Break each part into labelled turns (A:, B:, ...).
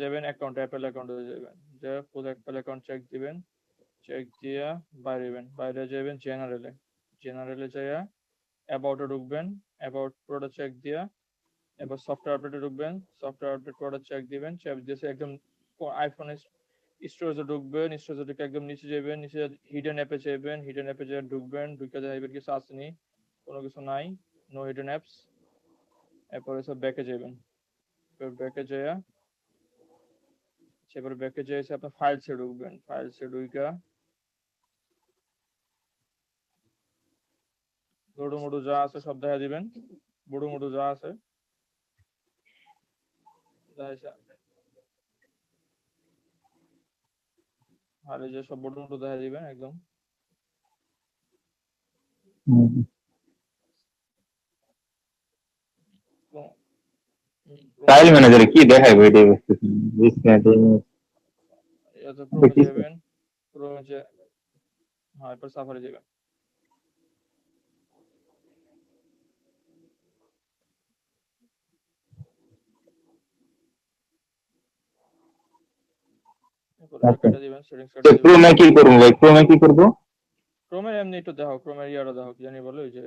A: যাবেন account, Apple অ্যাকাউন্টে যাবেন, যে ফুল অ্যাপেল অ্যাকাউন্ট চেক দিবেন, চেক দিয়া বাইরেবেন, বাইরে যাবেন জেনারেলে, জেনারেলে যাইয়া অ্যাবাউটে ঢুকবেন, অ্যাবাউট পুরোটা চেক দিয়া এবার সফটওয়্যার আপডেটে ঢুকবেন, সফটওয়্যার আপডেট পুরোটা চেক দিবেন, চেক দিয়েছে একদম আইফোনে স্টোরেজে ঢুকবেন, স্টোরেজে ঢুকে একদম নিচে যাবেন, নিচে হিডেন অ্যাপে যাবেন, হিডেন অ্যাপে যেয়ে ঢুকবেন, ঢুকে যাইবেন কিছু আসেনি, কোনো কিছু নাই, নো হিডেন অ্যাপস। এরপরে সব ব্যাকে যাবেন, ব্যাকে যাইয়া সেবার ব্যাকে যেয়ে আপনার ফাইলসে ঢুকবেন, ফাইলসে ঢুকা গরু মরু যা আছে সব দেখা দিবেন, গরু মরু যা আছে আর এই যে সব বড় মটো দেখা দিবেন একদম।
B: ফাইল ম্যানেজারে কি দেখায় ভিডিও
A: এত ক্রোমে যাবেন, ক্রোমে যে হ্যাঁ এরপর সাফারি যাবেন, কেটে দিবেন, সেটিংস কেটে দিবেন।
B: ক্রোমে কি করবো ভাই, ক্রোমে কি করবো?
A: ক্রোমের এমনি একটু দেখো, ক্রোমের ইয়াটা দেখো, কি জানি বলে ওই যে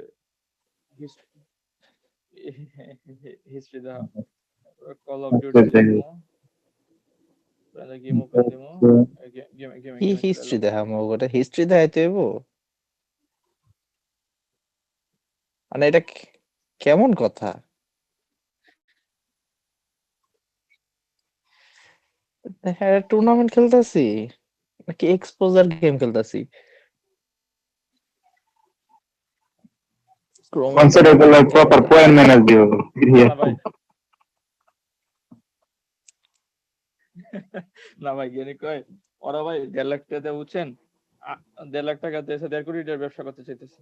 A: হিস্ট্রি দেখো, কল অফ ডিউটি দেখবো, গেম ওপেন দিমু, গেম
C: কি হিস্ট্রি দেখামো ওটা, হিস্ট্রি দেখাইতে হইব? মানে এটা কেমন কথা? হ্যাঁ টুর্নামেন্ট খেলতেছি নাকি এক্সপোজার গেম খেলতেছি?
B: কনসিডার করলে প্রপার পয়েন্ট ম্যানেজ দিও।
A: না ভাই না ভাই গেনি কয় ওরা ভাই 1.5 লাখ টাকা দিয়ে বুঝছেন, 1.5 লাখ টাকা দিয়ে 1.5 কোটি টাকার ব্যবসা করতে চাইতেছে।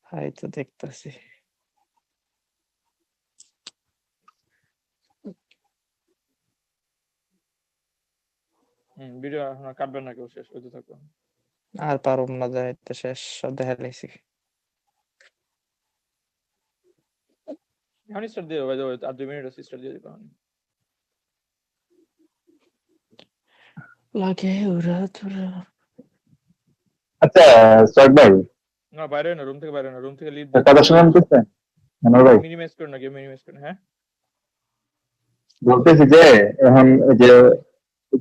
C: হাই তো দেখতেছি।
A: ভিডিও এখন কাটবেন না কেউ, শেষ হইতে থাকবে।
C: আর পারুম না যাইতে, শেষ সব দেখা লাইছি।
A: এখন স্টার্ট দিয়ে ভাই, আর 2 মিনিট আছে, স্টার্ট দিয়ে দিবেন।
C: লাগে উড়া ধুরা।
B: আচ্ছা সৈয়দ ভাই,
A: না বাইরে না, রুম থেকে বাইরে না, রুম থেকে লিভ
B: কথা শুনতেছেন ভাই?
A: মিনিমাইজ করেন না, গেম মিনিমাইজ করেন। হ্যাঁ
B: বলতেছি যে এখন যে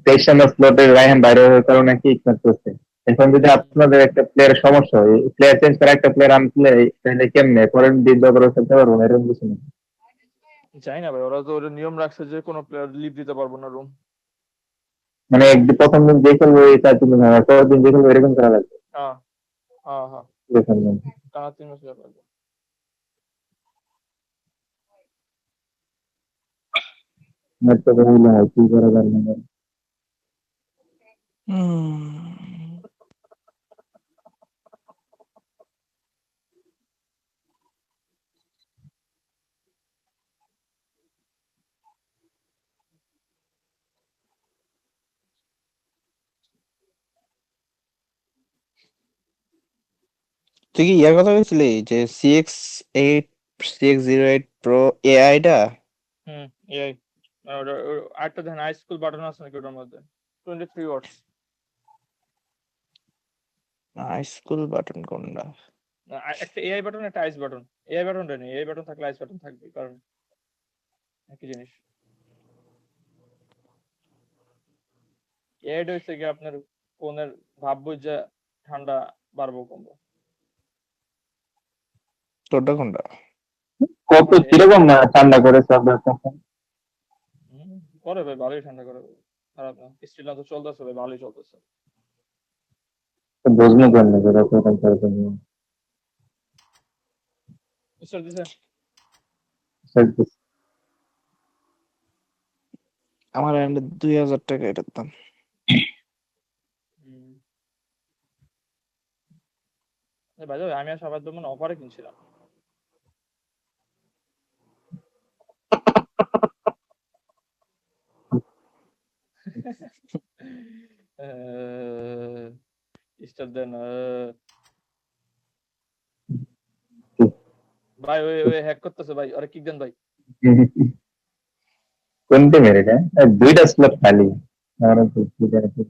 B: 23 নম্বর স্লটের রায়হান বাইরে হওয়ার কারণে কি করতেছে, এখন যদি আপনাদের একটা প্লেয়ারের সমস্যা হয়, প্লেয়ার চেঞ্জ করে একটা প্লেয়ার আনলে তাহলে কেমনে পরের দিন ব্যবহার করতে পারবো না, এরকম কিছু না?
A: জানি না ভাই, ওরা তো ওটা নিয়ম রাখছে যে কোনো প্লেয়ার লিভ দিতে পারবো না রুম।
B: মানে প্রথম দিন যে খেলবো এই 4 দিন হয়, পরের দিন যে খেলবো এরকম করা লাগবে।
A: হ্যাঁ হ্যাঁ হ্যাঁ, টানা 3 ম্যাচ লাগবে।
B: নেট তো বললে হয় কি করা যাবে না।
C: তুই কি ইয়ার কথা বলছিলি যে CX08 Pro AI টা?
A: এই আরেকটা দেখেন, হাই স্কুল বাটন আছে নাকি ওটার মধ্যে? 23 ওয়াটস।
C: স্কুল বাটন কোনটা?
A: একটা এআই বাটন, একটা আইস বাটন। এআই বাটনটা নেই, এআই বাটন থাকলে আইস বাটন থাকবে, কারণ একই জিনিস। এআইটা হচ্ছে কি আপনার ফোনের ভাব বুঝে ঠান্ডা বাড়বো কমবো।
C: তোরটা কোনটা?
B: কত কিরকম না ঠান্ডা করে সব
A: করে ভাই, ভালোই ঠান্ডা করে, খারাপ না। স্টিল না তো চলতেছে ভাই, ভালোই চলতেছে।
B: বুঝলো কেন এরকম করে
A: স্টার দিছে।
C: আমার 2000 টাকা এটার দাম।
A: ভাই আমি আর সবার জন্য অফারে কিনছিলাম। স্টার দেন ভাই, ওই হ্যাক করতেছে ভাই, আরে কিক দেন ভাই।
B: 20 মিনিট, হ্যাঁ দুইটা স্লট খালি। আর তো দুইটা আছে।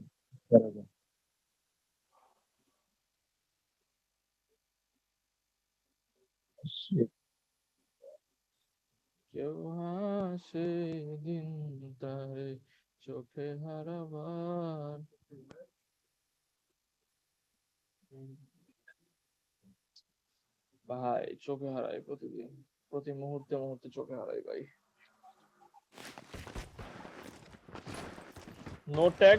A: কেউ হাসে দিন তারে চোখে হারাবার। ভাই চোখে হারাই প্রতিদিন, প্রতি মুহূর্তে মুহূর্তে চোখে হারাই ভাই। No tag,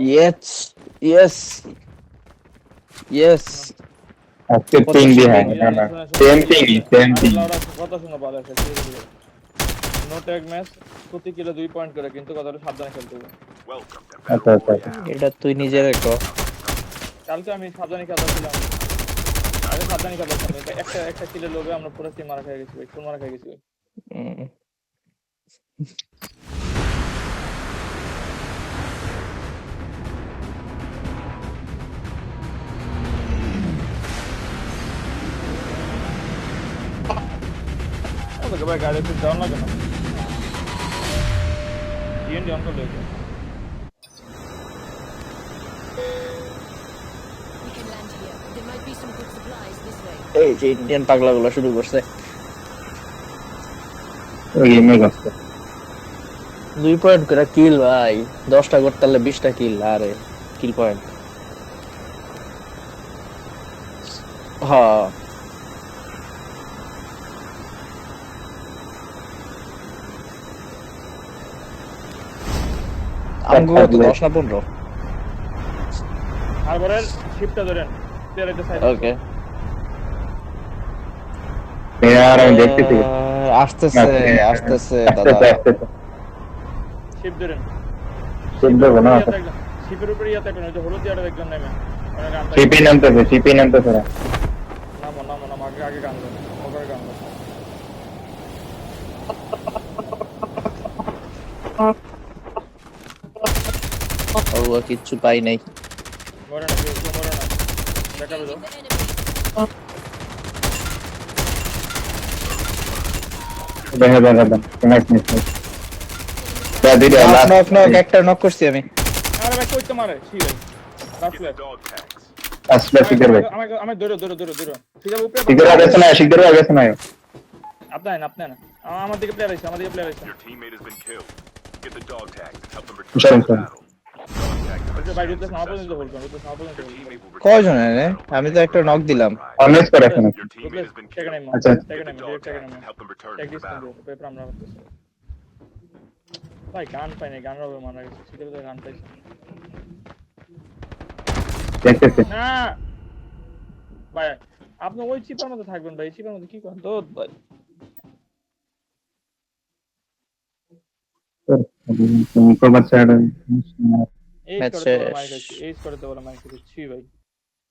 C: yes yes yes.
B: আজকে
C: কত
B: পিং দিয়ে,
C: সুন্দর।
B: হ্যাঁ না সেম পিং সেম পিং।
A: কথা শোনা ভালো আছে। নো ট্যাগ ম্যাচ, প্রতি কিলো 2 পয়েন্ট করে, কিন্তু কথাটা সাবধানে খেলতে হবে।
B: আচ্ছা আচ্ছা আচ্ছা।
C: এটা তুই নিজের কো।
A: কালকে আমি সাবধানে খেলছিলাম, আগে সাবধানে খেলছিলাম, একটা একটা কিলো লোভে আমরা পুরো টিম মারা খেয়ে গেছি ভাই, ফুল মারা খেয়ে গেছি ভাই। ওকে ভাই গাড়ি একটু ডাউন লাগে না, ডিএনডি অন করলে হয়েছে।
D: We can land here. There might be some good supplies this way.
C: এই যে ইন্ডিয়ান পাগলাগুলো শুরু করছে।
B: ওই গেমে গেছে
C: 2 পয়েন্ট করে কিল ভাই, 10টা করতে হলে 20টা কিল। আরে কিল পয়েন্ট। হ্যাঁ আমগো তো 10 না 15।
A: হারবারের শিপটা ধরেন, প্লেয়ার একটা সাইড।
C: ওকে
B: আর আমি দেখতেছি।
C: আসতেছে আসতেছে
B: আস্তে
C: দাদা।
B: আস্তে আস্তে
A: শিপ ধরেন,
B: শিপ দেবো না।
A: শিপের উপরে ইয়া থাকবেন, ওই যে হলুদ ইয়াটা দেখবেন নেমে, মানে গান
B: শিপি নামতেছে না।
A: নামো নামো নামো, আগে আগে গান দেন, ওপরে গান দেন।
C: ও কিচ্ছু পাই নাই।
A: মরে না কেউ, কেউ মরে না, দেখাবে তো।
D: Engaging the enemy.
B: দেখা নাইস নাইস নাইস। যা দিরা লাস্ট
C: নক নক একটা নক করছি আমি।
A: আরে ভাই কইতে মারে ছি ভাই, লাস্ট প্লেয়ার।
B: আসলে শিখর ভাই।
A: আমি ধরো ধরো ধরো ধরো, ঠিক আছে উপরে
B: শিখর আগে শোনা, শিখর আগে শোনা।
A: আপনি না, আমার দিকে প্লেয়ার আছে, আমার দিকে প্লেয়ার আছে।
E: Your teammate has been killed. Get the dog tag. Help them return
B: Sorry,
E: to the
B: sorry.
E: battle. Dog tag
A: ওই যে ভাই
E: has
A: রুদ্র
E: been
A: সামনে পর্যন্ত
E: successful.
A: বলবেন, রুদ্র সামনে পর্যন্ত
E: Your
A: বলবেন।
E: teammate will return
C: কয়জন
E: to the
C: এনে?
E: battle.
C: আমি তো একটা নক দিলাম।
B: অনলাইন করে এখন।
E: Your teammate has been
A: second
E: killed.
A: Time
B: আচ্ছা
A: second
E: Get
A: time
E: the dog
A: second
E: tag.
A: Time
E: Help them return
A: take
E: to the
A: distance
E: battle.
A: Paper আমরা করতেছি ভাই। গান পাই না, গান রবে মারা গেছে, সিকিউরিটি গান পাইছে
B: দেখতেছি।
A: না ভাই। আপনি ওই চিপার মধ্যে থাকবেন ভাই, চিপার মধ্যে কি করেন তো ভাই।
B: তুমি কবার ছাড়া
A: এইচ
C: Match
A: করতে বলে
C: শেষ।
A: মাইক আছে, এইচ করতে বলে মাইক আছে, ছি ভাই।